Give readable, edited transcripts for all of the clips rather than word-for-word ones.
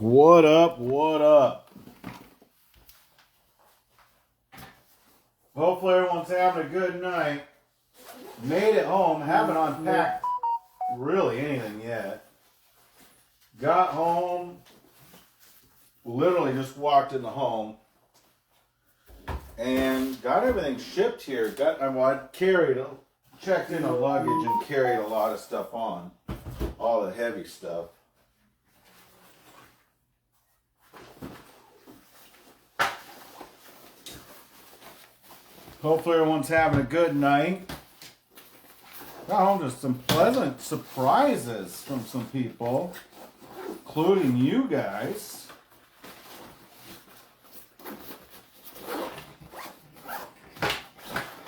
What up? What up? Hopefully everyone's having a good night. Made it home. Haven't unpacked really anything yet. Got home. Literally just walked in the home. And got everything shipped here. Checked in a luggage and carried a lot of stuff on. All the heavy stuff. Hopefully everyone's having a good night. Got home to some pleasant surprises from some people, including you guys.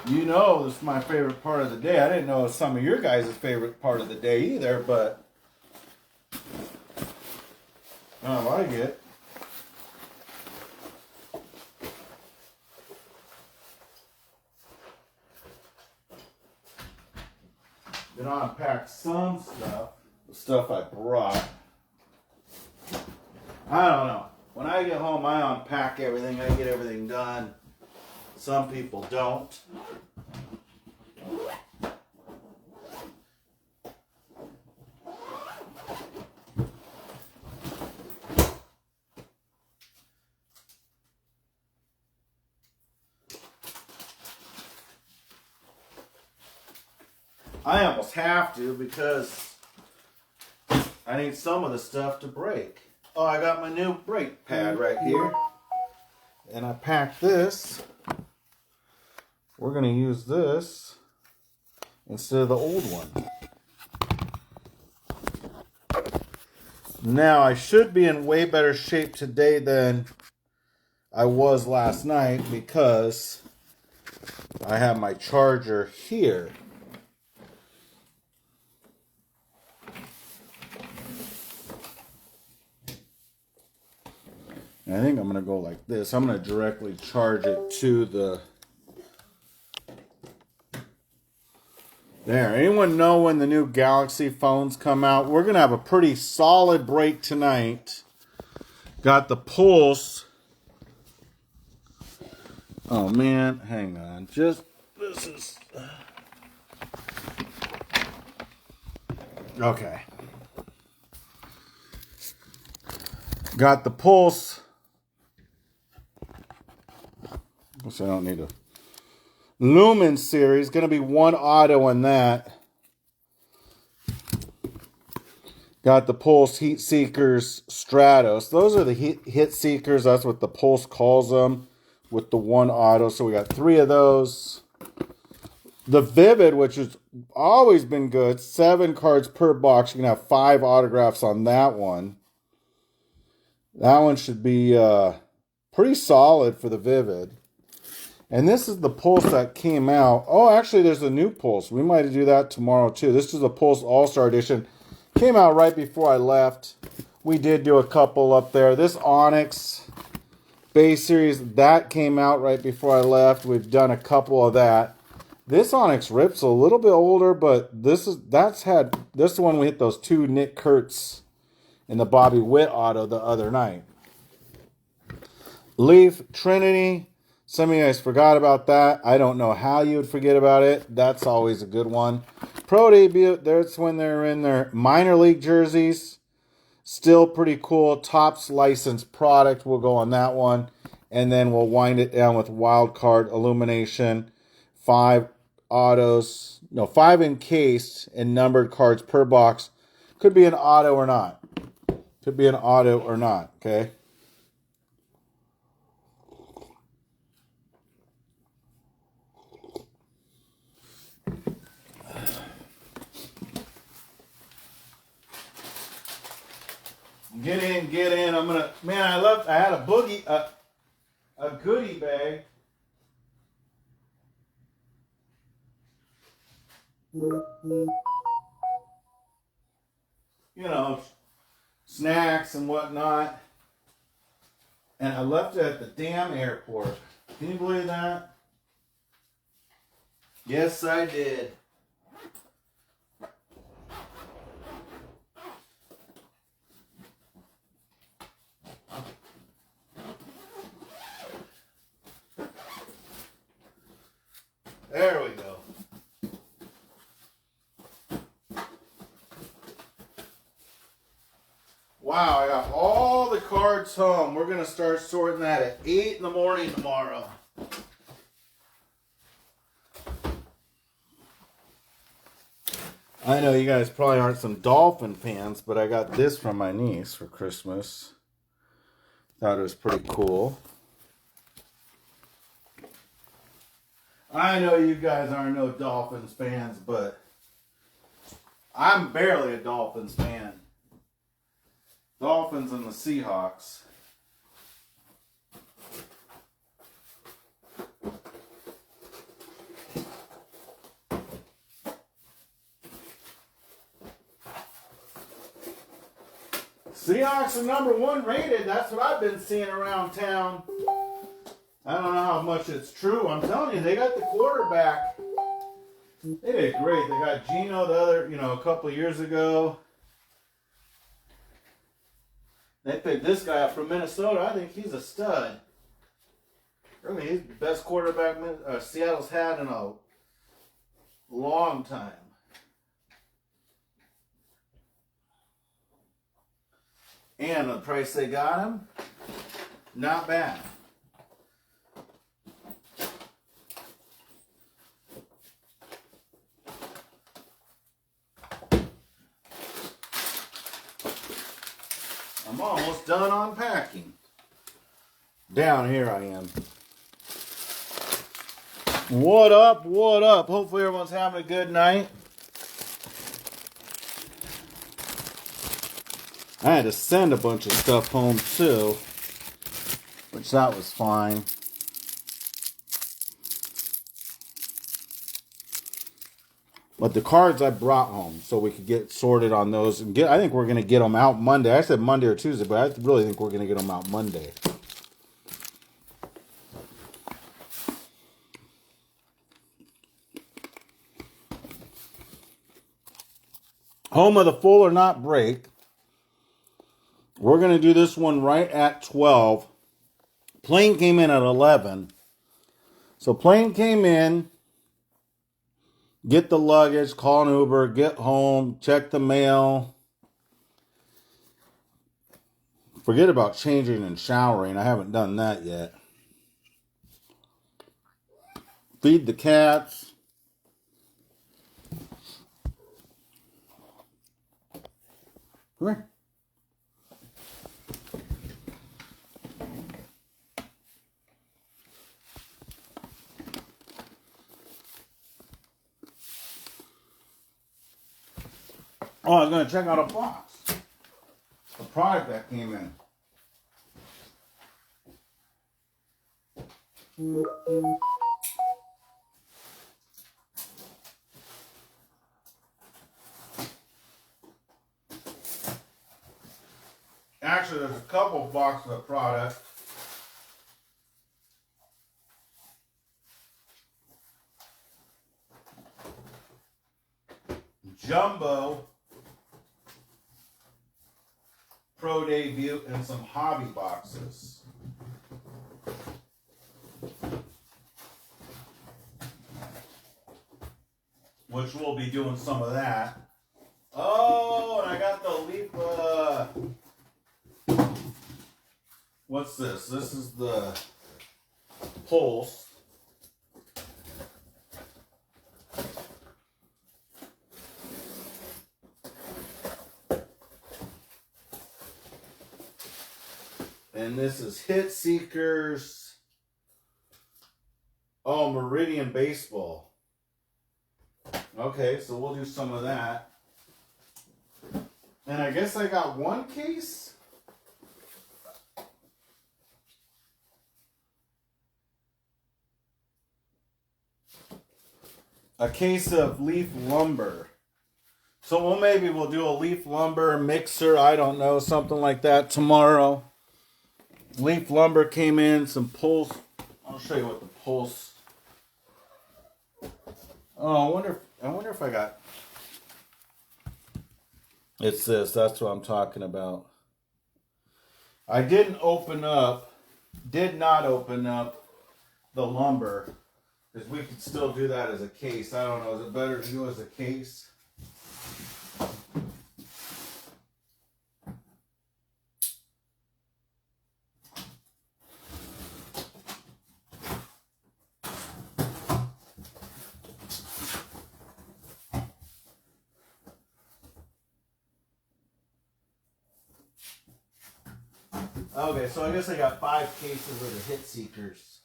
You know this is my favorite part of the day. I didn't know it was some of your guys' favorite part of the day either, but I like it. Then I unpacked some stuff, the stuff I brought. I don't know. When I get home, I unpack everything. I get everything done. Some people don't. I almost have to because I need some of the stuff to break. Oh, I got my new brake pad right here. And I packed this. We're going to use this instead of the old one. Now, I should be in way better shape today than I was last night because I have my charger here. And I think I'm going to go like this. I'm going to directly charge it to the... There. Anyone know when the new Galaxy phones come out? We're going to have a pretty solid break tonight. Got the Pulse. Oh, man. Hang on. This is... Okay. Got the Pulse. Guess I don't need a Lumin series. Going to be one auto in that. Got the Pulse Heat Seekers Stratos. Those are the Heat Seekers. That's what the Pulse calls them with the one auto. So we got 3 of those. The Vivid, which has always been good. 7 cards per box. You can have 5 autographs on that one. That one should be pretty solid for the Vivid. And this is the Pulse that came out. Oh, actually, there's a new Pulse. We might do that tomorrow, too. This is the Pulse All-Star Edition. Came out right before I left. We did do a couple up there. This Onyx base series, that came out right before I left. We've done a couple of that. This Onyx Rip's a little bit older, but this is the one we hit those 2 Nick Kurtz in the Bobby Witt auto the other night. Leaf Trinity. Some of you guys forgot about that. I don't know how you would forget about it. That's always a good one. Pro Debut, that's when they're in their minor league jerseys. Still pretty cool. Topps licensed product. We'll go on that one. And then we'll wind it down with Wild Card Illumination. 5 autos. No, 5 encased and numbered cards per box. Could be an auto or not. Could be an auto or not. Okay. Get in. I'm gonna, man, I had a goodie bag. You know, snacks and whatnot. And I left it at the damn airport. Can you believe that? Yes, I did. There we go. Wow, I got all the cards home. We're going to start sorting that at 8 in the morning tomorrow. I know you guys probably aren't some Dolphin fans, but I got this from my niece for Christmas. Thought it was pretty cool. I know you guys aren't no Dolphins fans, but I'm barely a Dolphins fan. Dolphins and the Seahawks. Seahawks are #1 rated. That's what I've been seeing around town. I don't know how much it's true. I'm telling you, they got the quarterback. They did great. They got Geno the other, a couple of years ago. They picked this guy up from Minnesota. I think he's a stud. Really, he's the best quarterback Seattle's had in a long time. And the price they got him, not bad. I'm almost done unpacking. Down here I am. What up? What up? Hopefully everyone's having a good night. I had to send a bunch of stuff home too, which that was fine. But the cards I brought home so we could get sorted on those and I think we're going to get them out Monday. I said Monday or Tuesday, but I really think we're going to get them out Monday. Home of the Full or Not break. We're going to do this one right at 12. Plane came in at 11. So plane came in. Get the luggage, call an Uber, get home, check the mail. Forget about changing and showering. I haven't done that yet. Feed the cats. Come here. Oh, I was going to check out a box. A product that came in. Actually, there's a couple boxes of product. Jumbo Pro Debut and some hobby boxes. Which we'll be doing some of that. Oh, and I got the Leaf. What's this? This is the Pulse. And this is Hit Seekers. Oh, Meridian Baseball. Okay, so we'll do some of that. And I guess I got one case. A case of Leaf Lumber. So maybe we'll do a Leaf Lumber mixer. I don't know, something like that tomorrow. Leaf Lumber came in, some Pulse. I'll show you what the Pulse. Oh, I wonder if I got. It's this. That's what I'm talking about. I did not open up the lumber. Because we could still do that as a case. I don't know. Is it better to do as a case? Okay, so I guess I got 5 cases of the Hit Seekers.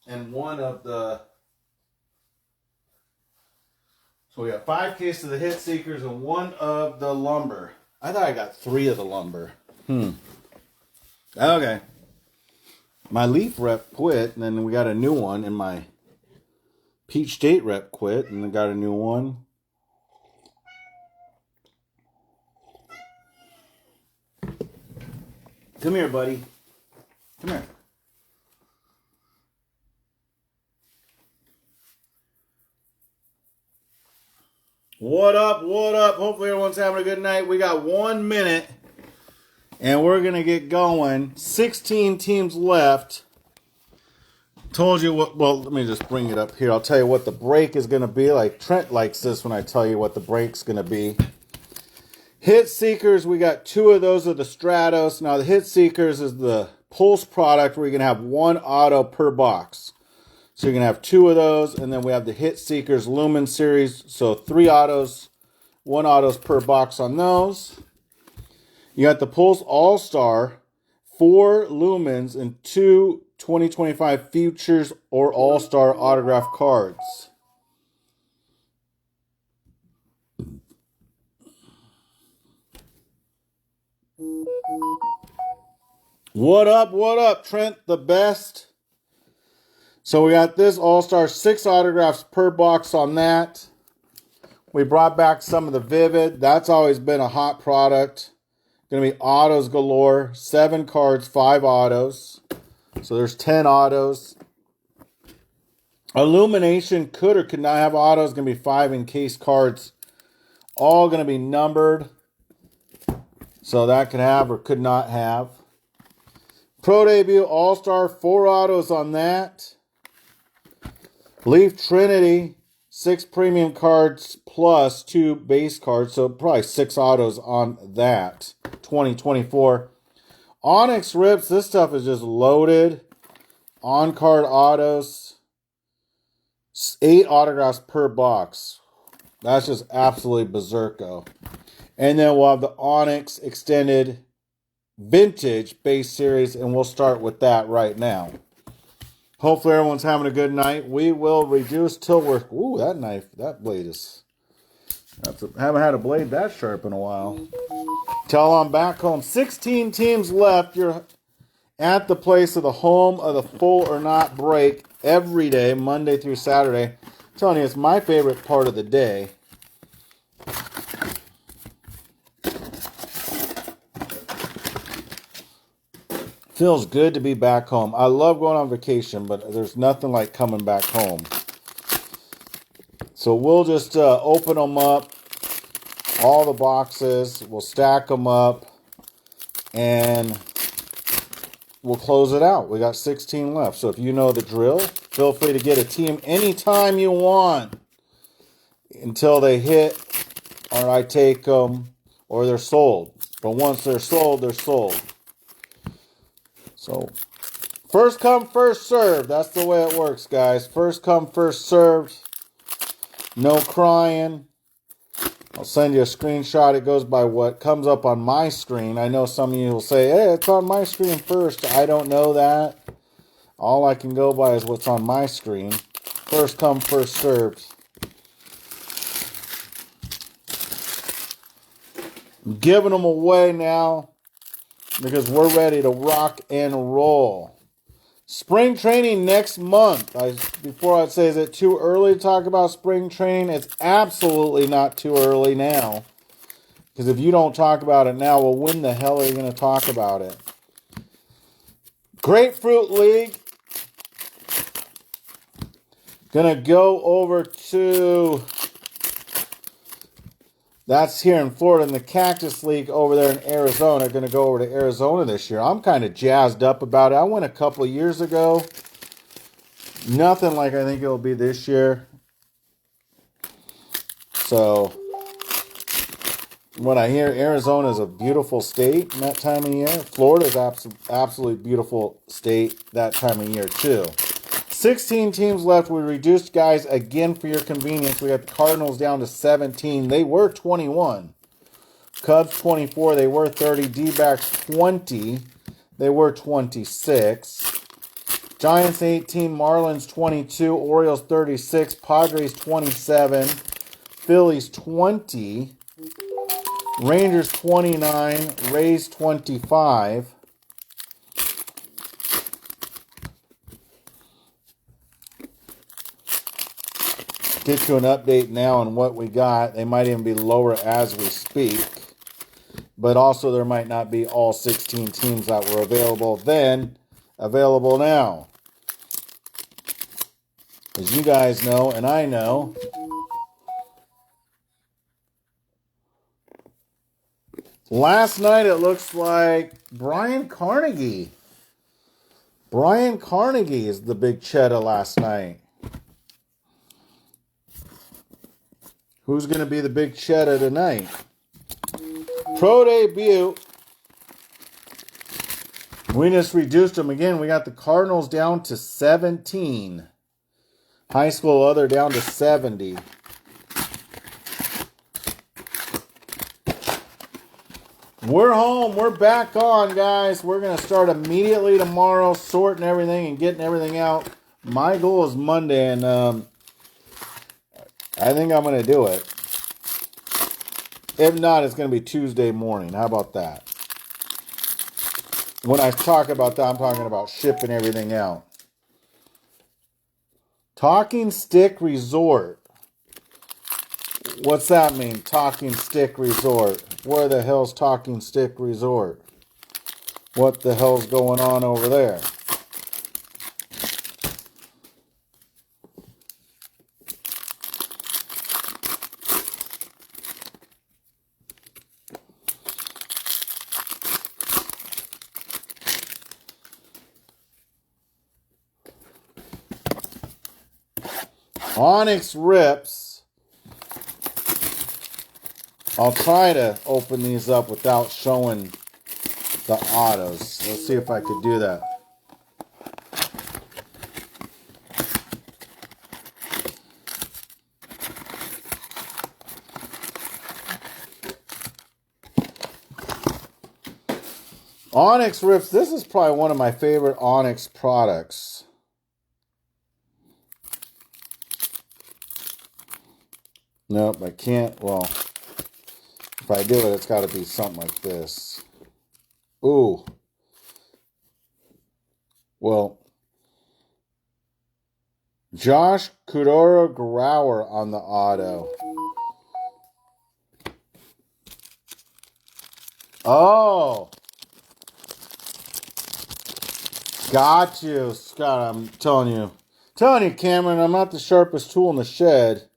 And one of the... So we got 5 cases of the Hit Seekers and one of the lumber. I thought I got 3 of the lumber. Okay. My Leaf rep quit, and then we got a new one. And my Peach State rep quit, and I got a new one. Come here, buddy. Come here. What up? What up? Hopefully everyone's having a good night. We got 1 minute, and we're going to get going. 16 teams left. Told you what, well, let me just bring it up here. I'll tell you what the break is going to be. Like Trent likes this when I tell you what the break's going to be. Hit Seekers, we got 2 of those of the Stratos. Now, the Hit Seekers is the Pulse product where you can have 1 auto per box. So you're going to have 2 of those, and then we have the Hit Seekers Lumin series. So 3 autos, 1 autos per box on those. You got the Pulse All-Star, 4 Lumins, and 2 2025 Futures or All-Star autograph cards. What up, Trent, the best. So we got this All-Star, 6 autographs per box on that. We brought back some of the Vivid. That's always been a hot product. Going to be autos galore. 7 cards, 5 autos. So there's 10 autos. Illumination could or could not have autos. Going to be 5 encased cards. All going to be numbered. So that could have or could not have. Pro Debut All-Star, 4 autos on that. Leaf Trinity, 6 premium cards plus 2 base cards. So probably 6 autos on that. 2024. Onyx Rips, this stuff is just loaded. On-card autos. 8 autographs per box. That's just absolutely berserko. And then we'll have the Onyx Extended Vintage Base Series, and we'll start with that right now. Hopefully everyone's having a good night. We will reduce till we're... Ooh, that knife, that blade is... haven't had a blade that sharp in a while. Till I'm back home. 16 teams left. You're at the place of the home of the full or not break every day, Monday through Saturday. I'm telling you, it's my favorite part of the day. Feels good to be back home. I love going on vacation, but there's nothing like coming back home. So we'll just open them up, all the boxes. We'll stack them up, and we'll close it out. We got 16 left. So if you know the drill, feel free to get a team anytime you want until they hit, or I take them, or they're sold. But once they're sold, they're sold. So, first come, first served. That's the way it works, guys. First come, first served. No crying. I'll send you a screenshot. It goes by what comes up on my screen. I know some of you will say, hey, it's on my screen first. I don't know that. All I can go by is what's on my screen. First come, first served. I'm giving them away now, because we're ready to rock and roll. Spring training next month. Before I'd say, is it too early to talk about spring training? It's absolutely not too early now. Because if you don't talk about it now, well, when the hell are you going to talk about it? Grapefruit League. Going to go over to That's here in Florida, and the Cactus League over there in Arizona. Going to go over to Arizona this year. I'm kind of jazzed up about it. I went a couple of years ago. Nothing like I think it'll be this year. So, when I hear Arizona is a beautiful state in that time of year, Florida is absolutely beautiful state that time of year too. 16 teams left. We reduced guys again for your convenience. We got the Cardinals down to 17. They were 21. Cubs 24. They were 30. D-backs 20. They were 26. Giants 18. Marlins 22. Orioles 36. Padres 27. Phillies 20. Rangers 29. Rays 25. Get you an update now on what we got. They might even be lower as we speak. But also there might not be all 16 teams that were available then available now. As you guys know, and I know, last night it looks like Brian Carnegie. Brian Carnegie is the big cheddar last night. Who's going to be the big cheddar tonight? Pro debut. We just reduced them again. We got the Cardinals down to 17. High school other down to 70. We're home. We're back on, guys. We're going to start immediately tomorrow, sorting everything and getting everything out. My goal is Monday, and I think I'm going to do it. If not, it's going to be Tuesday morning. How about that? When I talk about that, I'm talking about shipping everything out. Talking Stick Resort. What's that mean? Talking Stick Resort. Where the hell's Talking Stick Resort? What the hell's going on over there? Onyx rips. I'll try to open these up without showing the autos. Let's see if I could do that. Onyx rips. This is probably one of my favorite Onyx products. Nope, I can't. Well, if I do it, it's got to be something like this. Ooh. Well, Josh Kudora Grauer on the auto. Oh. Got you, Scott. I'm telling you, Cameron, I'm not the sharpest tool in the shed.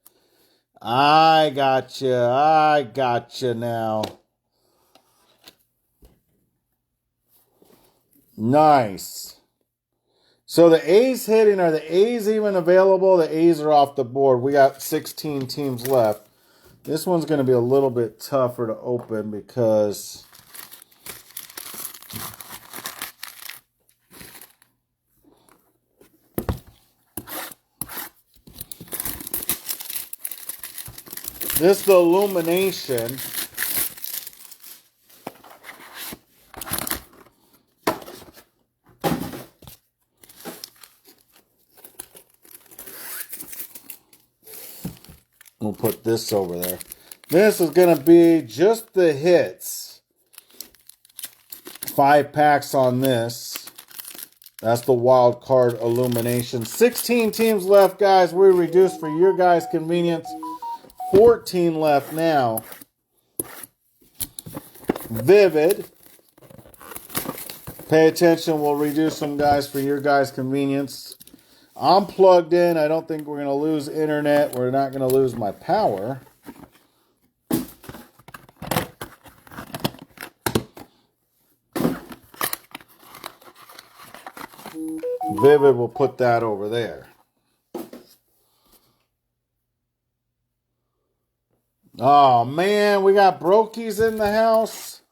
I got you now. Nice. So the A's hitting, are the A's even available? The A's are off the board. We got 16 teams left. This one's going to be a little bit tougher to open because this is the Illumination. We'll put this over there. This is going to be just the hits. 5 packs on this. That's the wild card Illumination. 16 teams left, guys. We reduced for your guys' convenience. 14 left now. Vivid. Pay attention. We'll reduce some guys for your guys' convenience. I'm plugged in. I don't think we're going to lose internet. We're not going to lose my power. Vivid will put that over there. Oh, man, we got Brokies in the house.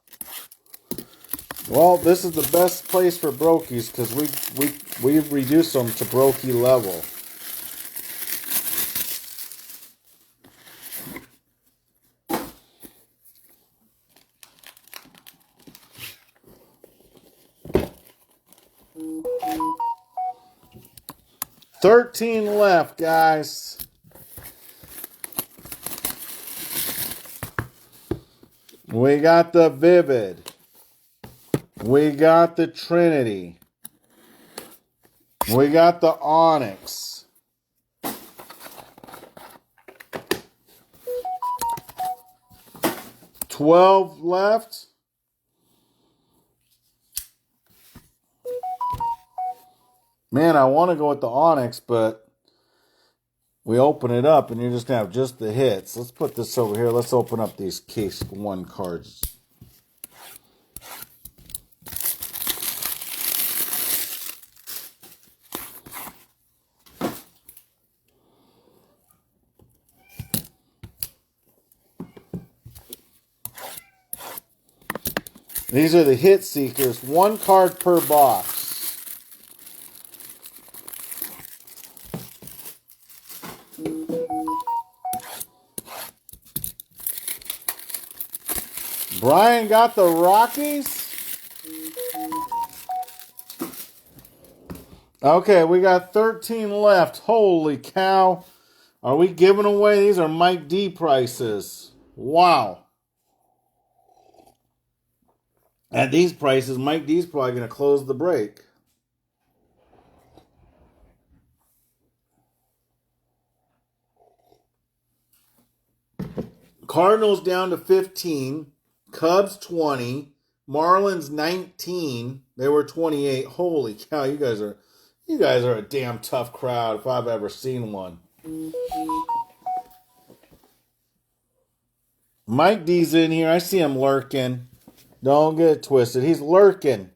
Well, this is the best place for Brokies because we've reduced them to Brokey level. $13 left, guys. We got the Vivid. We got the Trinity. We got the Onyx. $12 left. Man, I want to go with the Onyx, but we open it up and you're just going to have just the hits. Let's put this over here. Let's open up these case 1 cards. These are the hit seekers. 1 card per box. Brian got the Rockies. Okay, we got 13 left. Holy cow. Are we giving away? These are Mike D prices. Wow. At these prices, Mike D's probably going to close the break. Cardinals down to 15. Cubs 20. Marlins 19. They were 28. Holy cow, you guys are a damn tough crowd if I've ever seen one. Mike D's in here. I see him lurking. Don't get it twisted. He's lurking.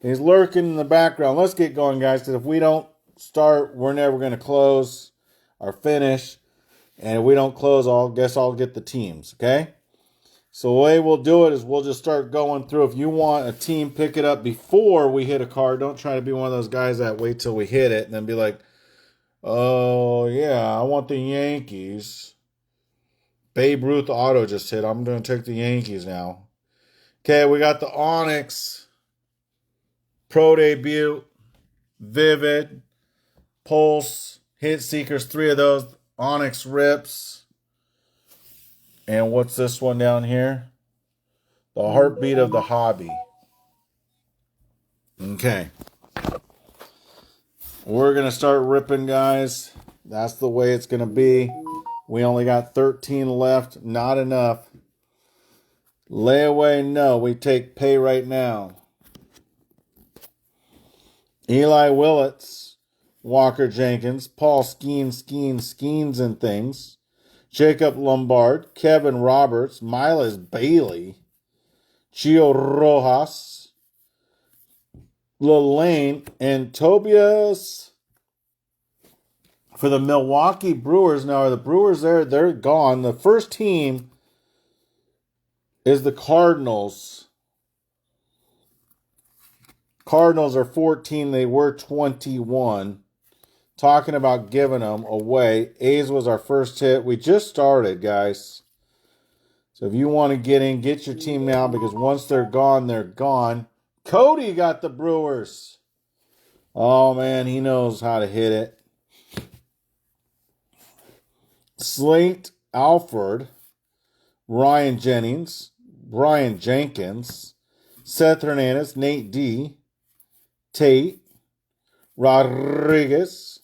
He's lurking in the background. Let's get going, guys, because if we don't start, we're never going to close or finish. And if we don't close, I'll get the teams, okay? So the way we'll do it is we'll just start going through. If you want a team, pick it up before we hit a card. Don't try to be one of those guys that wait till we hit it and then be like, oh, yeah, I want the Yankees. Babe Ruth auto just hit. I'm going to take the Yankees now. Okay, we got the Onyx, Pro Debut, Vivid, Pulse, Hit Seekers, 3 of those. Onyx Rips. And what's this one down here? The Heartbeat of the Hobby. Okay. We're going to start ripping, guys. That's the way it's going to be. We only got 13 left. Not enough. Layaway, no. We take pay right now. Eli Willits, Walker Jenkins, Paul Skeens and things. Jacob Lombard, Kevin Roberts, Miles Bailey, Gio Rojas, Lane, and Tobias for the Milwaukee Brewers. Now, are the Brewers there? They're gone. The first team is the Cardinals. Cardinals are 14. They were 21. Talking about giving them away. A's was our first hit. We just started, guys. So if you want to get in, get your team now because once they're gone, they're gone. Cody got the Brewers. Oh, man, he knows how to hit it. Slate Alford, Ryan Jennings, Brian Jenkins, Seth Hernandez, Nate D, Tate, Rodriguez,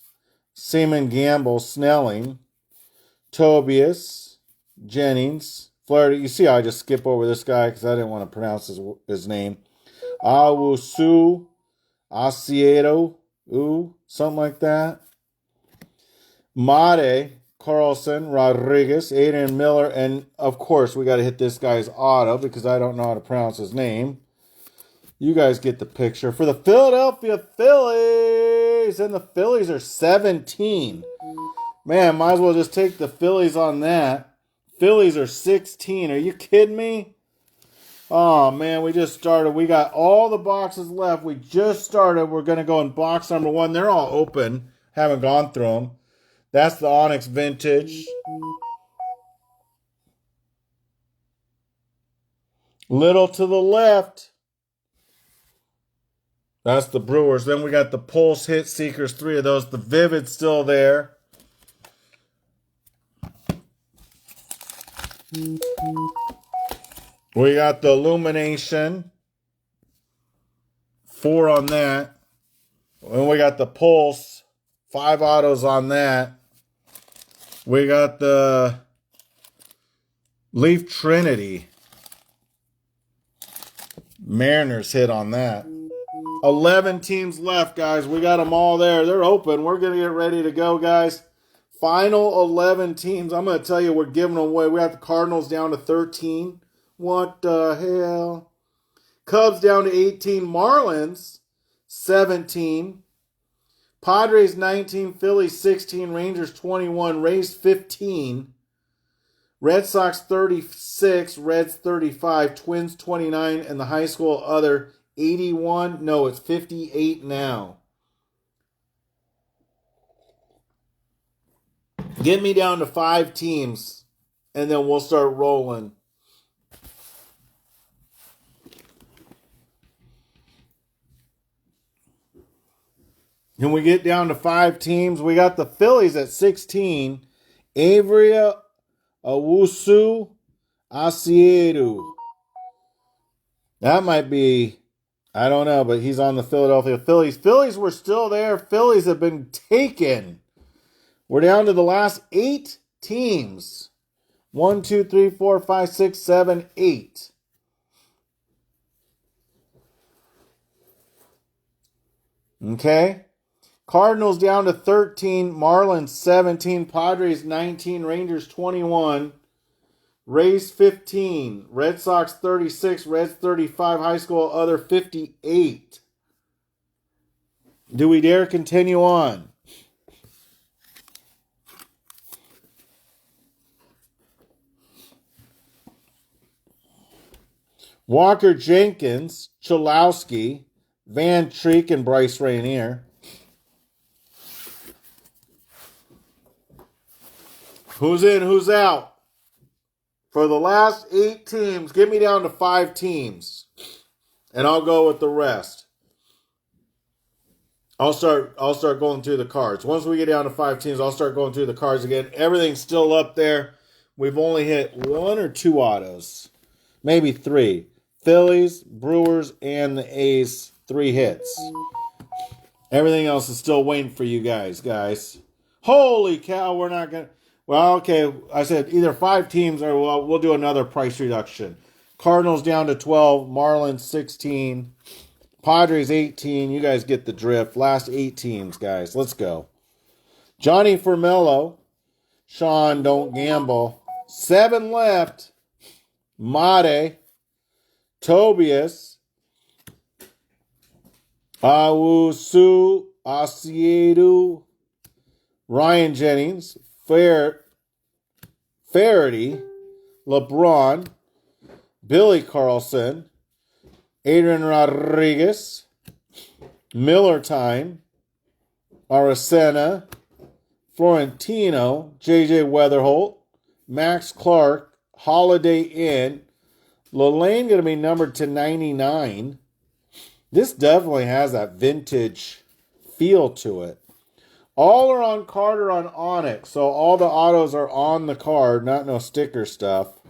Seaman Gamble, Snelling, Tobias, Jennings, Flaherty. You see how I just skip over this guy because I didn't want to pronounce his name. Awusu, Asiedo, something like that. Made, Carlson, Rodriguez, Aiden Miller, and of course we got to hit this guy's auto because I don't know how to pronounce his name. You guys get the picture. For the Philadelphia Phillies, Padres and the Phillies are 17. Man, might as well just take the Phillies on that. Phillies are 16. Are you kidding me? Oh, man, we just started. We got all the boxes left. We just started. We're going to go in box number 1. They're all open. Haven't gone through them. That's the Onyx Vintage. Little to the left. That's the Brewers. Then we got the Pulse Hit Seekers, 3 of those. The Vivid's still there. We got the Illumination. 4 on that. And we got the Pulse. 5 autos on that. We got the Leaf Trinity. Mariners hit on that. 11 teams left, guys. We got them all there. They're open. We're going to get ready to go, guys. Final 11 teams. I'm going to tell you, we're giving them away. We have the Cardinals down to 13. What the hell? Cubs down to 18. Marlins, 17. Padres, 19. Phillies, 16. Rangers, 21. Rays, 15. Red Sox, 36. Reds, 35. Twins, 29. And the high school other, 81. No, it's 58 now. Get me down to 5 teams, and then we'll start rolling. When we get down to 5 teams, we got the Phillies at 16. Avery Owusu Asiedu. That might be, I don't know, but he's on the Philadelphia Phillies. Phillies were still there. Phillies have been taken. We're down to the last 8 teams. 1, 2, 3, 4, 5, 6, 7, 8. Okay. Cardinals down to 13. Marlins 17. Padres 19. Rangers 21. Rays 15. Red Sox 36. Reds 35. High school other 58. Do we dare continue on? Walker Jenkins, Chalowski, Van Treek, and Bryce Rainier. Who's in, who's out? For the last 8 teams, get me down to 5 teams. And I'll go with the rest. I'll start going through the cards. Once we get down to 5 teams, I'll start going through the cards again. Everything's still up there. We've only hit 1 or 2 autos. Maybe 3. Phillies, Brewers, and the A's, 3 hits. Everything else is still waiting for you guys. Holy cow, we're not going to... Well, okay, I said either 5 teams or we'll do another price reduction. Cardinals down to 12, Marlins 16, Padres 18. You guys get the drift. Last 8 teams, guys. Let's go. Johnny Formello, Sean, don't gamble. 7 left. Mate, Tobias, Awusu Asiedu, Ryan Jennings, Faraday, LeBron, Billy Carlson, Adrian Rodriguez, Miller Time, Aracena, Florentino, JJ Weatherholt, Max Clark, Holiday Inn, Lane going to be numbered to 99. This definitely has that vintage feel to it. All are on card or on Onyx, so all the autos are on the card, not no sticker stuff.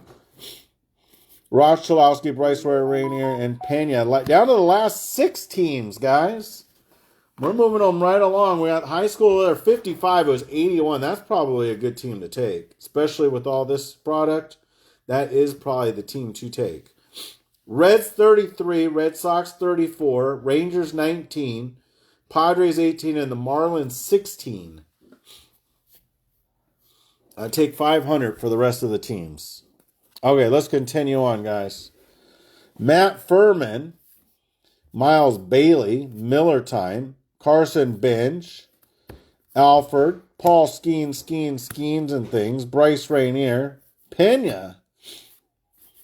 Ross Chalowski, Bryce Rainier, and Pena. Down to the last 6 teams, guys. We're moving them right along. We got high school there, 55. It was 81. That's probably a good team to take, especially with all this product. That is probably the team to take. Reds 33, Red Sox 34, Rangers 19, Padres 18, and the Marlins 16. I take 500 for the rest of the teams. Okay, let's continue on, guys. Matt Furman, Miles Bailey, Miller Time, Carson Bench, Alford, Paul Schemes and things, Bryce Rainier, Pena,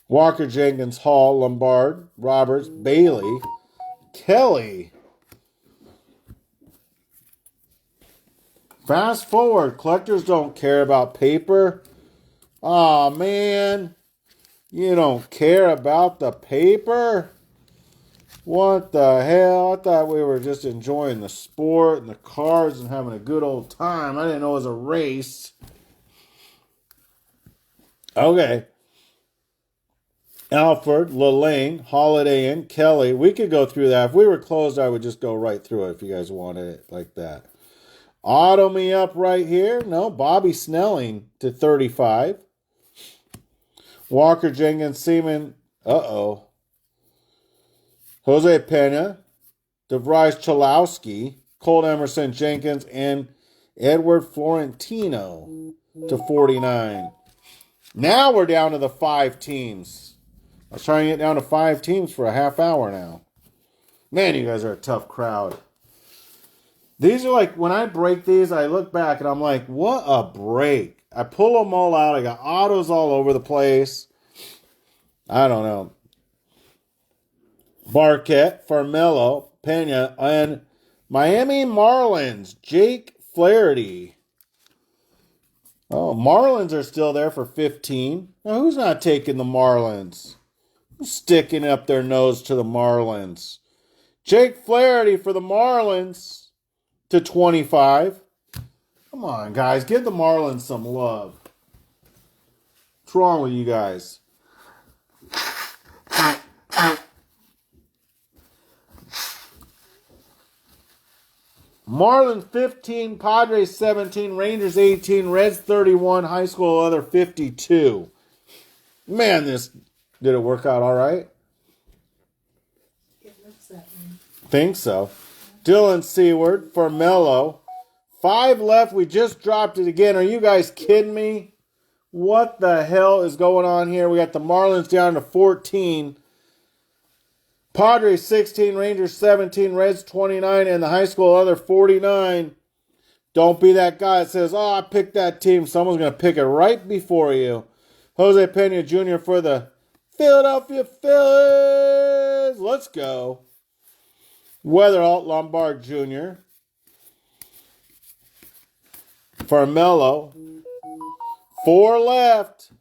Walker Jenkins Hall, Lombard, Roberts, Bailey, Kelly. Fast forward, collectors don't care about paper. Aw, man. You don't care about the paper? What the hell? I thought we were just enjoying the sport and the cards and having a good old time. I didn't know it was a race. Okay. Alford, Lelaine, Holiday Inn, Kelly. We could go through that. If we were closed, I would just go right through it if you guys wanted it like that. Auto me up right here. No, Bobby Snelling to 35. Walker Jenkins Seaman. Uh-oh. Jose Pena, DeVries Chalowski, Colt Emerson Jenkins, and Edward Florentino to 49. Now we're down to the 5 teams. I was trying to get down to 5 teams for a half hour now. Man, you guys are a tough crowd. These are like, when I break these, I look back and I'm like, what a break. I pull them all out. I got autos all over the place. I don't know. Barquette, Farmello, Pena, and Miami Marlins, Jake Flaherty. Oh, Marlins are still there for 15. Now, who's not taking the Marlins? Who's sticking up their nose to the Marlins? Jake Flaherty for the Marlins to 25. Come on, guys. Give the Marlins some love. What's wrong with you guys? Marlins 15, Padres 17, Rangers 18, Reds 31, high school other 52. Man, did it work out all right? It looks that way. Think so. Dylan Seward, Farmello. 5 left. We just dropped it again. Are you guys kidding me? What the hell is going on here? We got the Marlins down to 14. Padres 16, Rangers 17, Reds 29, and the high school other 49. Don't be that guy that says, oh, I picked that team. Someone's going to pick it right before you. Jose Pena Jr. for the Philadelphia Phillies. Let's go. Weatheralt Lombard Jr. Farmello. 4 left.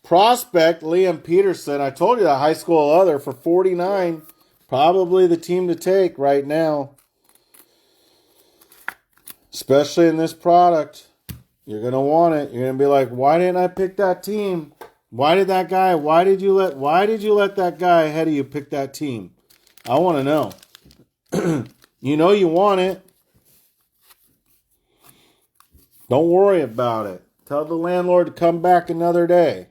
Prospect, Liam Peterson. I told you that high school other for 49. Probably the team to take right now. Especially in this product. You're going to want it. You're going to be like, why didn't I pick that team? Why did you let that guy ahead of you pick that team? I want to know. You know you want it. Don't worry about it. Tell the landlord to come back another day.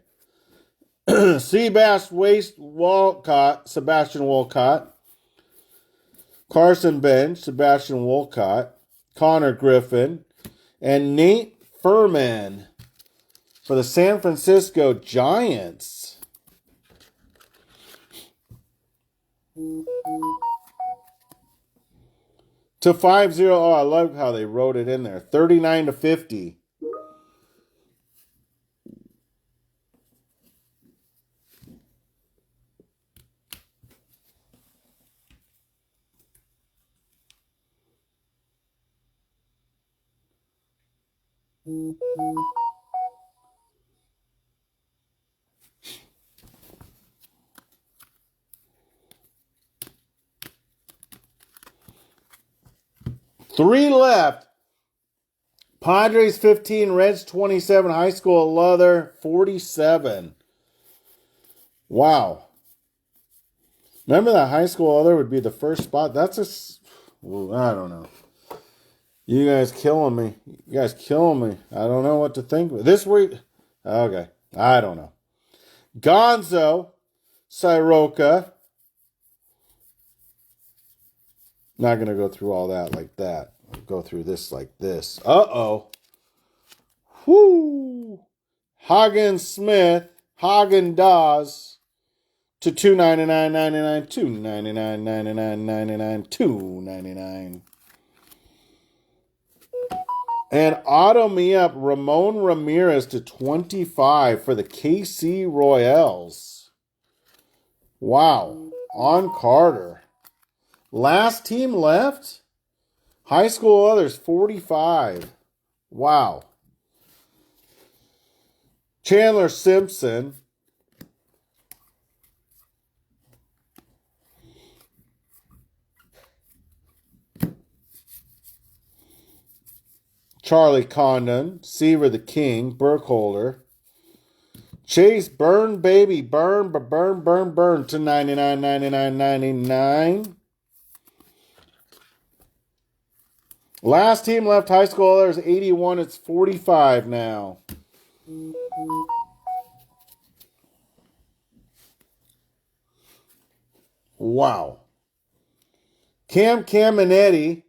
Sebastian Walcott. Carson Bench, Sebastian Walcott. Connor Griffin. And Nate Furman for the San Francisco Giants. To 5-0. Oh, I love how they wrote it in there. 39 to 50. Three left. Padres 15, Reds 27, high school leather 47. Wow. Remember that high school leather would be the first spot? I don't know. You guys killing me. I don't know what to think. This week, okay. I don't know. Gonzo, Siroka. Not going to go through all that like that. I'll go through this like this. Uh-oh. Whoo. Hagen Smith, Hagen Dawes to $299.99, $299.99, $299. And auto me up Ramon Ramirez to 25 for the KC Royals. Wow. On Carter. Last team left? High school others, 45. Wow. Chandler Simpson. Charlie Condon. Seaver the King. Burkholder. Chase Burn, baby. Burn to 99.99. Last team left, high school others, 81. It's 45 now. Wow. Cam Caminetti.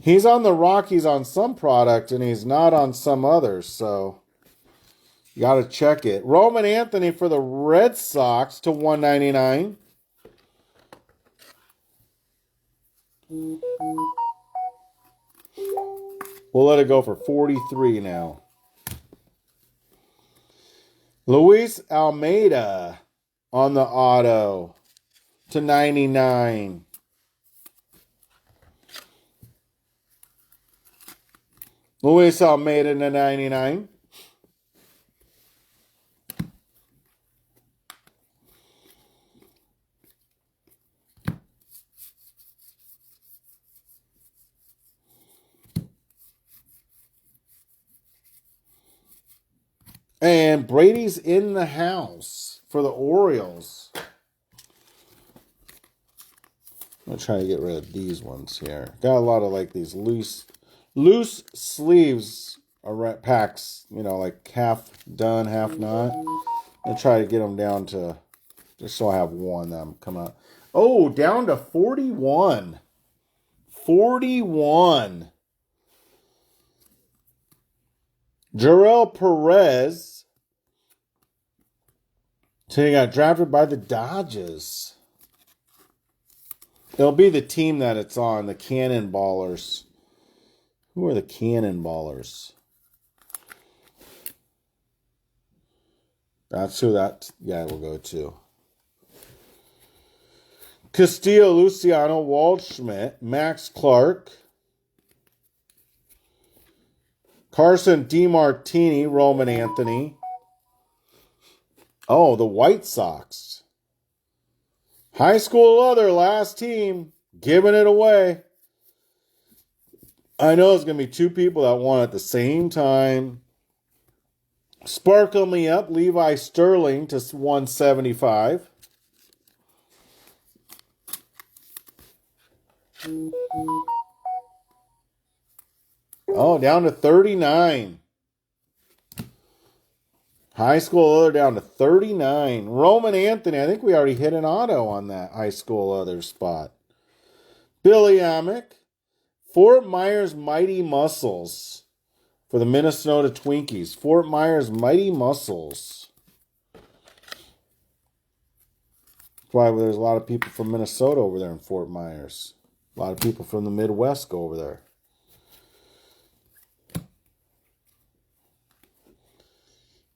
He's on the Rockies on some product, and he's not on some others, so you got to check it. Roman Anthony for the Red Sox to 199. We'll let it go for 43 now. Luis Almeida on the auto to 99. Luis Almeida to 99. And Brady's in the house for the Orioles. I'm going to try to get rid of these ones here. Got a lot of like these loose sleeves packs, you know, like half done, half not. I'll try to get them down to, just so I have one that I'm coming out. Oh, down to 41. 41. Jarrell Perez. So he got drafted by the Dodgers. It'll be the team that it's on, the Cannonballers. Who are the Cannonballers? That's who that guy will go to. Castillo, Luciano, Waldschmidt, Max Clark, Carson DiMartini, Roman Anthony. Oh, the White Sox. High school other, last team, giving it away. I know there's going to be two people that want it at the same time. Sparkle me up, Levi Sterling to 175. Oh, down to 39. High school other down to 39. Roman Anthony, I think we already hit an auto on that high school other spot. Billy Amick. Fort Myers Mighty Muscles for the Minnesota Twinkies. Fort Myers Mighty Muscles. That's why there's a lot of people from Minnesota over there in Fort Myers. A lot of people from the Midwest go over there.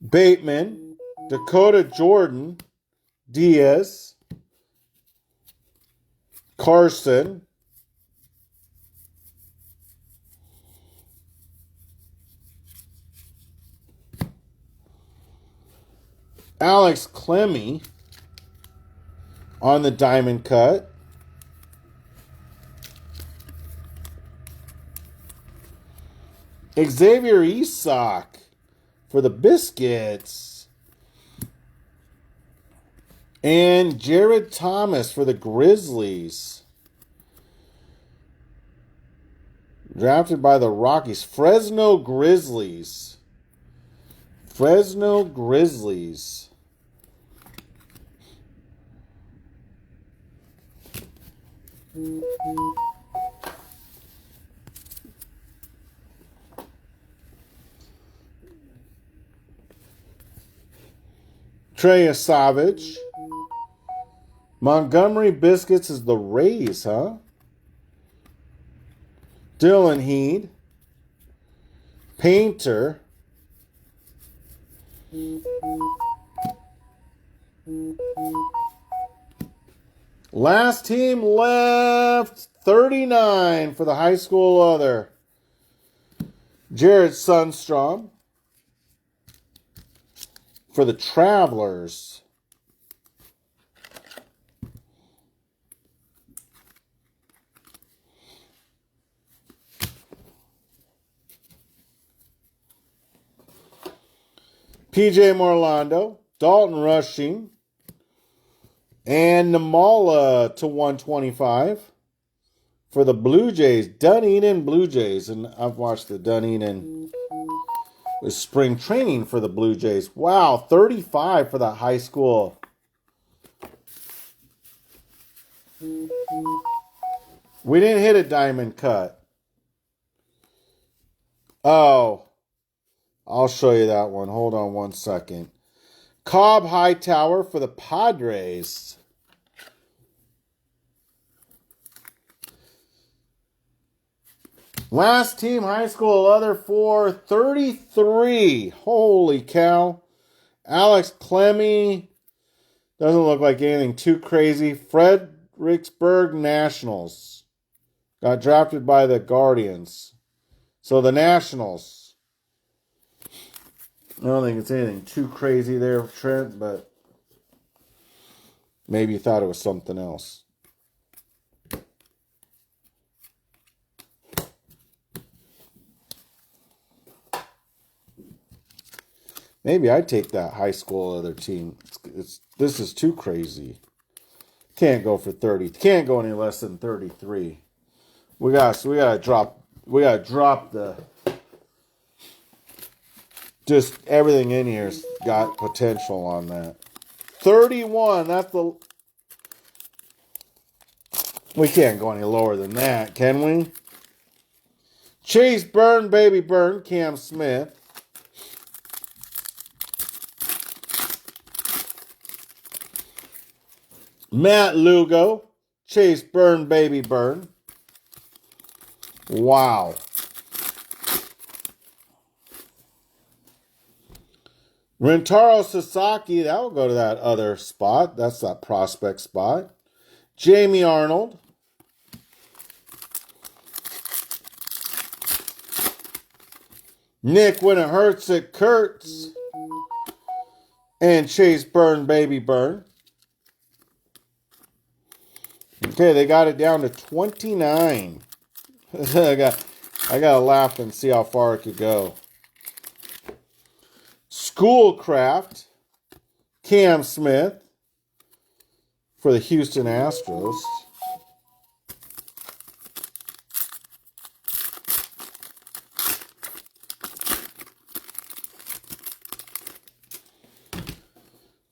Bateman, Dakota Jordan, Diaz, Carson, Alex Clemmy on the diamond cut. Xavier Isak for the Biscuits. And Jared Thomas for the Grizzlies. Drafted by the Rockies. Fresno Grizzlies. Fresno Grizzlies. Treya Savage. Montgomery Biscuits is the Rays, huh? Dylan Heed. Painter. Last team left. 39 for the high school other. Jared Sundstrom. For the Travelers. PJ Morlando, Dalton Rushing, and Namala to 125 for the Blue Jays, Dunedin Blue Jays. And I've watched the Dunedin spring training for the Blue Jays. Wow, 35 for the high school. We didn't hit a diamond cut. Oh. I'll show you that one. Hold on one second. Cobb Hightower for the Padres. Last team high school other for 33. Holy cow. Alex Clemmy. Doesn't look like anything too crazy. Fredericksburg Nationals. Got drafted by the Guardians. So the Nationals. I don't think it's anything too crazy there, Trent, but maybe you thought it was something else. Maybe I'd take that high school other team. This is too crazy. Can't go for 30. Can't go any less than 33. We gotta drop the. Just everything in here's got potential on that. 31, that's the... We can't go any lower than that, can we? Chase Burn, Baby Burn, Cam Smith. Matt Lugo, Chase Burn, Baby Burn. Wow. Rentaro Sasaki, that will go to that other spot. That's that prospect spot. Jamie Arnold. Nick When It Hurts It Kurtz. And Chase Burn, Baby Burn. Okay, they got it down to 29. I gotta laugh and see how far it could go. Schoolcraft, Cam Smith for the Houston Astros.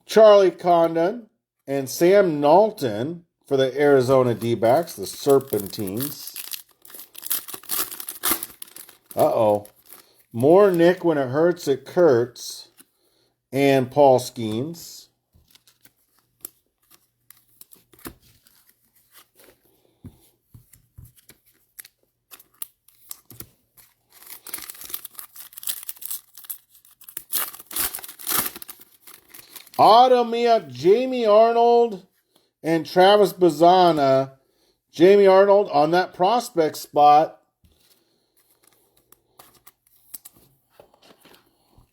Charlie Condon and Sam Knowlton for the Arizona D-backs, the Serpentines. Uh-oh. More Nick When It Hurts It Kurtz and Paul Skeens. Auto me up Jamie Arnold and Travis Bazana. Jamie Arnold on that prospect spot.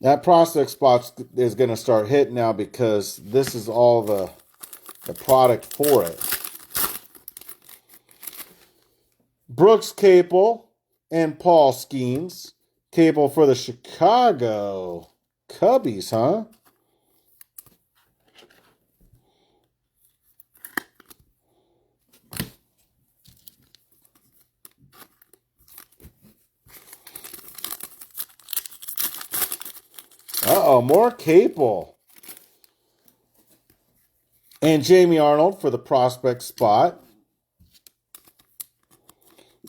That prospect spot is going to start hitting now because this is all the product for it. Brooks Capel and Paul Skeens. Capel for the Chicago Cubbies, huh? Uh-oh, more Capel. And Jamie Arnold for the prospect spot.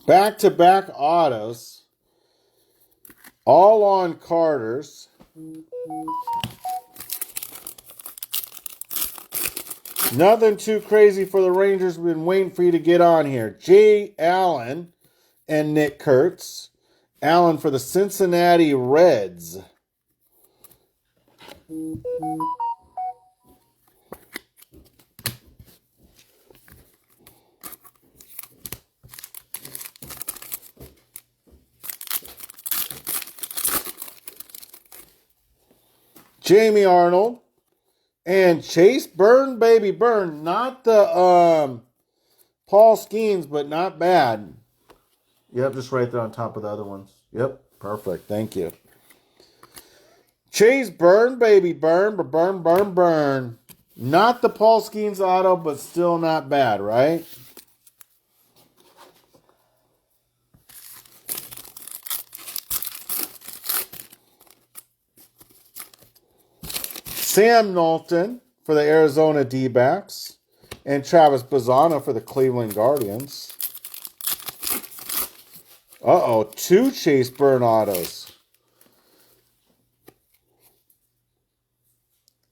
Back-to-back autos. All on Carters. Nothing too crazy for the Rangers. We've been waiting for you to get on here. Jay Allen and Nick Kurtz. Allen for the Cincinnati Reds. Jamie Arnold and Chase Burn, baby Burn. Not the Paul Skeens, but not bad. Yep, just right there on top of the other ones. Yep, perfect. Thank you. Chase Burn, baby Burn, burn, burn, burn. Not the Paul Skeens auto, but still not bad, right? Sam Knowlton for the Arizona D-backs. And Travis Bazzano for the Cleveland Guardians. Uh-oh, 2 Chase Burn autos.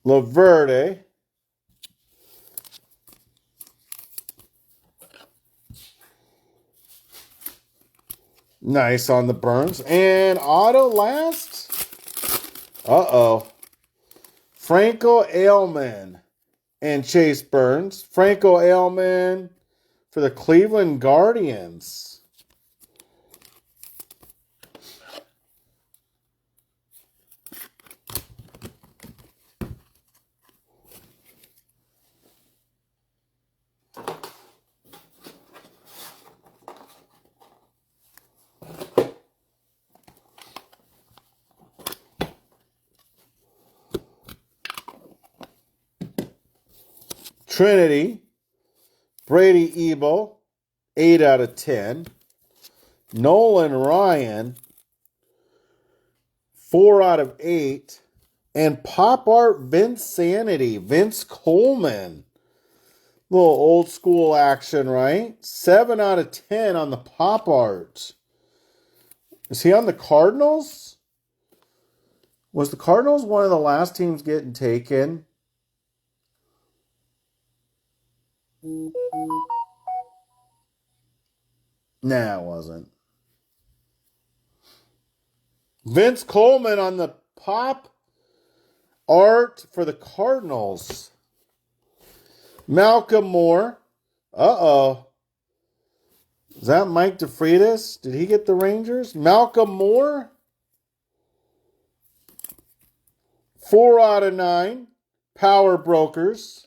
Laverde. Nice on the Burns. And auto last. Uh-oh. Franco Ailman and Chase Burns. Franco Ailman for the Cleveland Guardians. Trinity, Brady Ebo, 8 out of 10. Nolan Ryan, 4 out of 8. And Pop Art Vince Sanity, Vince Coleman. Little old school action, right? 7 out of 10 on the Pop Art. Is he on the Cardinals? Was the Cardinals one of the last teams getting taken? Nah, it wasn't. Vince Coleman on the Pop Art for the Cardinals. Malcolm Moore. Uh-oh. Is that Mike DeFreitas? Did he get the Rangers? Malcolm Moore. 4 out of 9. Power Brokers.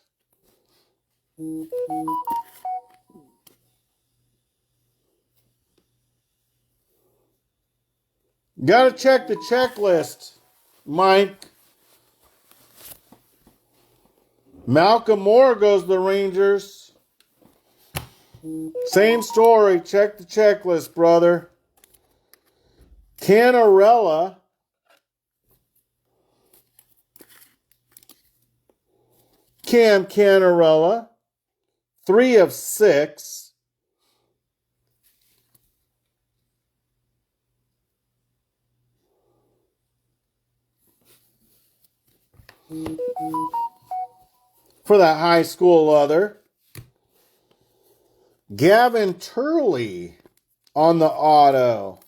Gotta check the checklist, Mike. Malcolm Moore goes to the Rangers. Same story. Check the checklist, brother. Canarella. Cam Canarella. 3 of 6. For that high school leather. Gavin Turley on the auto.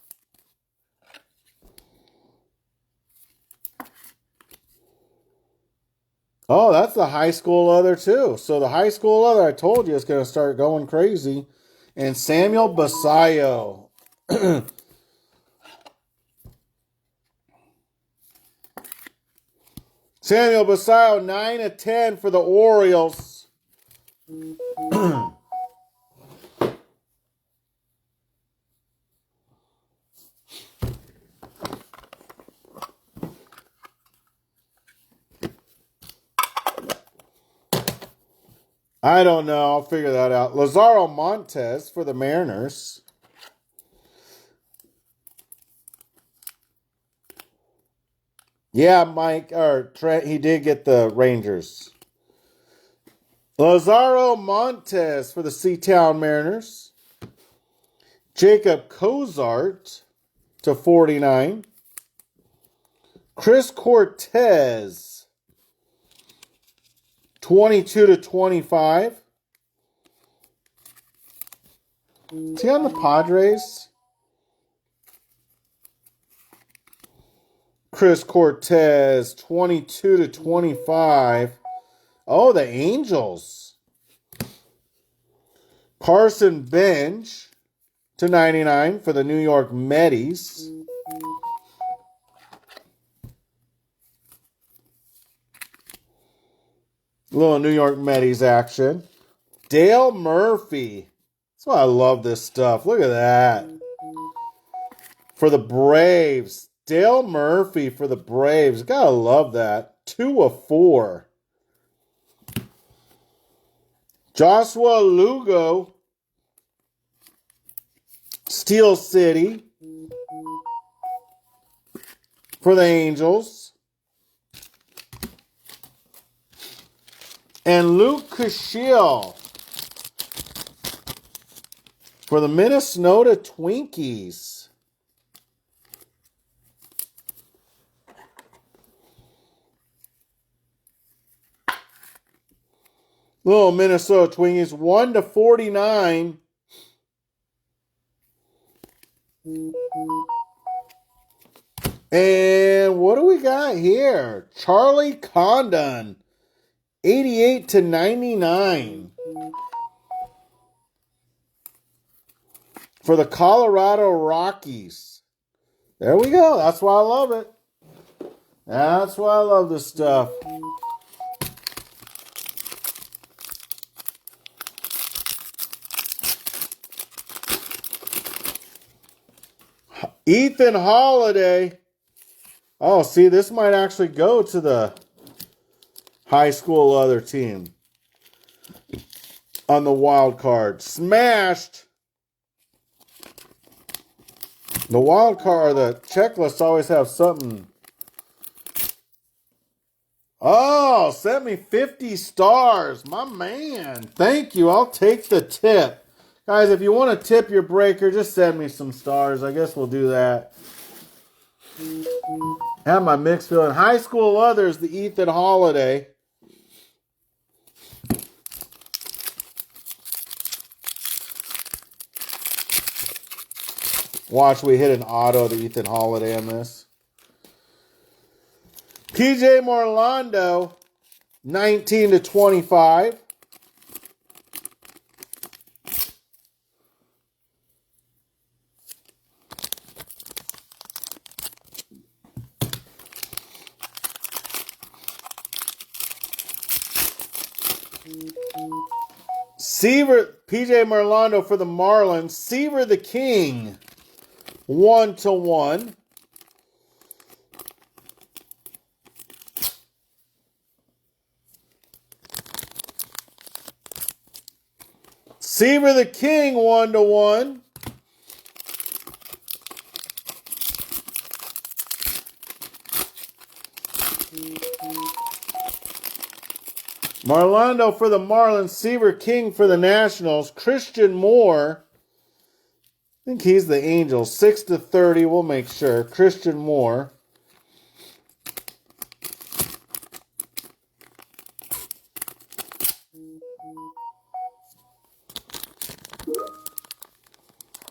Oh, that's the high school leather too. So the high school leather, I told you, is going to start going crazy. And Samuel Basayo. Samuel Basayo, 9 of 10 for the Orioles. I don't know. I'll figure that out. Lazaro Montes for the Mariners. Yeah, Mike, or Trent, he did get the Rangers. Lazaro Montes for the Seatown Mariners. Jacob Cozart to 49. Chris Cortez. 22/25. Is he on the Padres? Chris Cortez, 22/25. Oh, the Angels. Carson Bench /99 for the New York Mets. Little New York Mets action. Dale Murphy. That's why I love this stuff. Look at that. For the Braves. Dale Murphy for the Braves. Gotta love that. 2/4. Joshua Lugo. Steel City. For the Angels. And Luke Cashill. For the Minnesota Twinkies. Little Minnesota Twinkies, 1/49. And what do we got here? Charlie Condon, 88/99. For the Colorado Rockies. There we go. That's why I love it. That's why I love this stuff. Ethan Holiday. Oh, see, this might actually go to the high school other team on the wild card. Smashed. The wild card, the checklists always have something. Oh, sent me 50 stars. My man. Thank you. I'll take the tip. Guys, if you want to tip your breaker, just send me some stars. I guess we'll do that. Have my mixed feeling. High school others, the Ethan Holiday. Watch, we hit an auto to Ethan Holiday on this. PJ Morlando, 19/25. Seaver, PJ Morlando for the Marlins. Seaver the King, 1/1. Seaver the King, 1/1. Morlando for the Marlins. Seaver King for the Nationals. Christian Moore. I think he's the Angels. 6/30. We'll make sure. Christian Moore.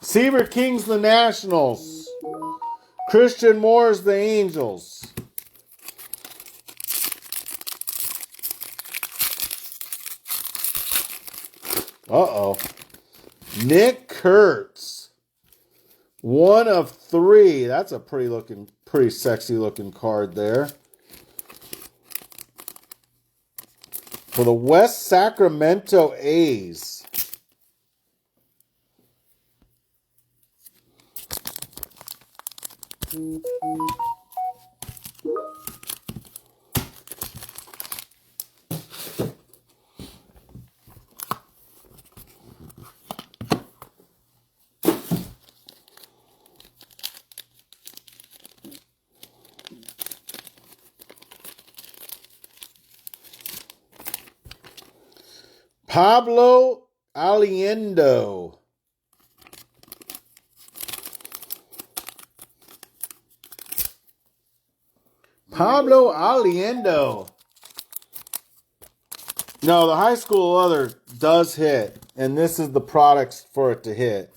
Seaver King's the Nationals. Christian Moore's the Angels. Uh-oh. Nick Kurtz. 1/3. That's a pretty sexy looking card there. For the West Sacramento A's. Pablo Aliendo. Pablo Aliendo. No, the high school other does hit. And this is the products for it to hit.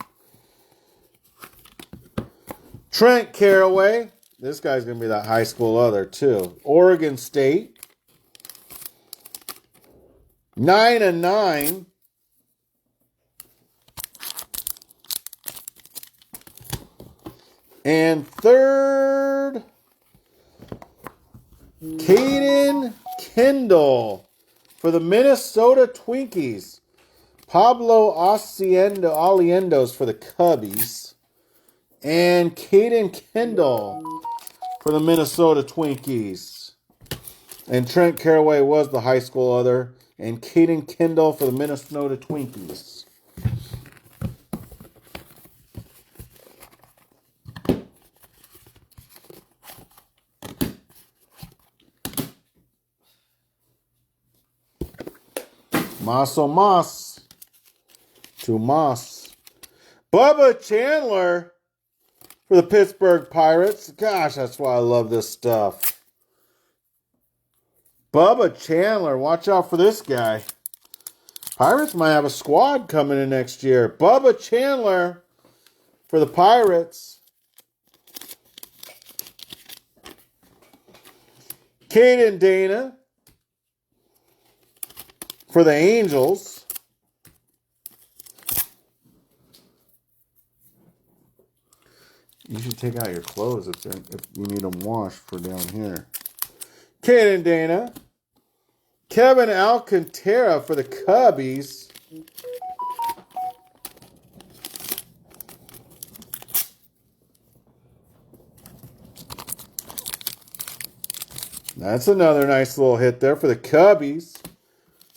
Trent Caraway. This guy's going to be that high school other too. Oregon State. 9 and 9. And third, Caden Kendall for the Minnesota Twinkies. Pablo Aliendos for the Cubbies. And Caden Kendall for the Minnesota Twinkies. And Trent Caraway was the high school other. And Caden Kendall for the Minnesota Twinkies. Maso Moss to Moss. Bubba Chandler for the Pittsburgh Pirates. Gosh, that's why I love this stuff. Bubba Chandler, watch out for this guy. Pirates might have a squad coming in next year. Bubba Chandler for the Pirates. Caden Dana for the Angels. You should take out your clothes if you need them washed for down here. Caden Dana. Kevin Alcantara for the Cubbies. That's another nice little hit there for the Cubbies.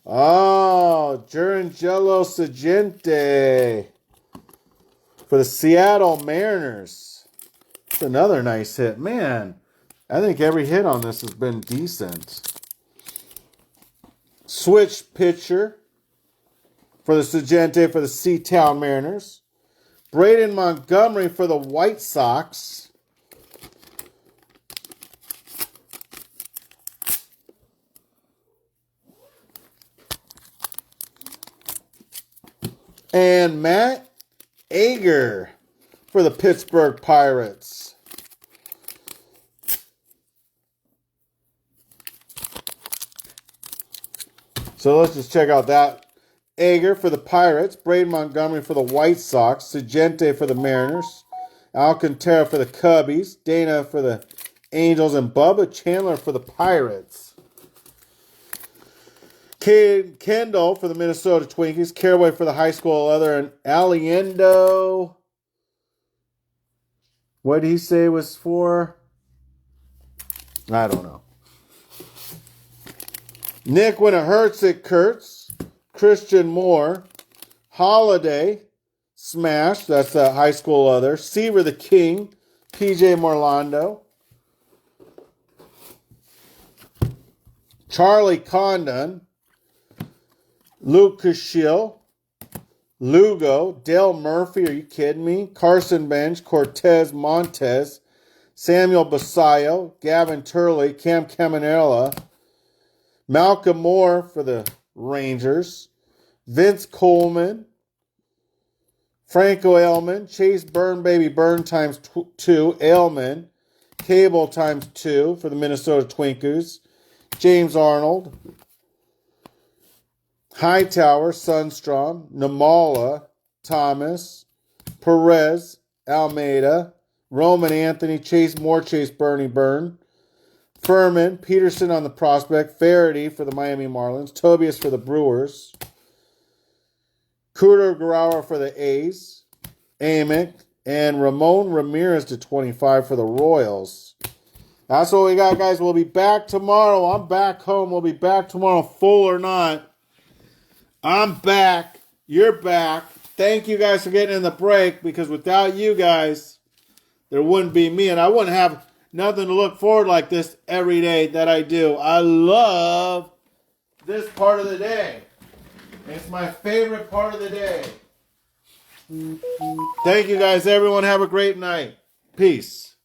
Oh, Jurangelo Sagente for the Seattle Mariners. That's another nice hit. Man, I think every hit on this has been decent. Switch pitcher for the Sagente for the Seatown Mariners. Braden Montgomery for the White Sox. And Matt Ager for the Pittsburgh Pirates. So let's just check out that. Ager for the Pirates. Braden Montgomery for the White Sox. Sagente for the Mariners. Alcantara for the Cubbies. Dana for the Angels. And Bubba Chandler for the Pirates. Kendall for the Minnesota Twinkies. Caraway for the high school other. And Aliendo. What did he say was for? I don't know. Nick, when it hurts, it curts. Christian Moore. Holiday. Smash. That's a high school other. Seaver the King. PJ Morlando. Charlie Condon. Luke Cashil, Lugo, Dale Murphy, are you kidding me? Carson Bench, Cortez Montez, Samuel Basayo, Gavin Turley, Cam Caminella, Malcolm Moore for the Rangers, Vince Coleman, Franco Ailman, Chase Byrne, baby Byrne times 2, Ailman, Cable times 2 for the Minnesota Twinkies, James Arnold, Hightower, Sunstrom, Namala, Thomas, Perez, Almeida, Roman Anthony, Chase Moore, Chase Bernie Byrne, Furman, Peterson on the prospect, Faraday for the Miami Marlins, Tobias for the Brewers, Cooter Guerrero for the A's, Amick, and Ramon Ramirez to 25 for the Royals. That's what we got, guys. We'll be back tomorrow. I'm back home. We'll be back tomorrow, full or not. I'm back. You're back. Thank you guys for getting in the break, because without you guys, there wouldn't be me, and I wouldn't have nothing to look forward like this every day that I do. I love this part of the day. It's my favorite part of the day. Thank you guys, everyone. Have a great night. Peace.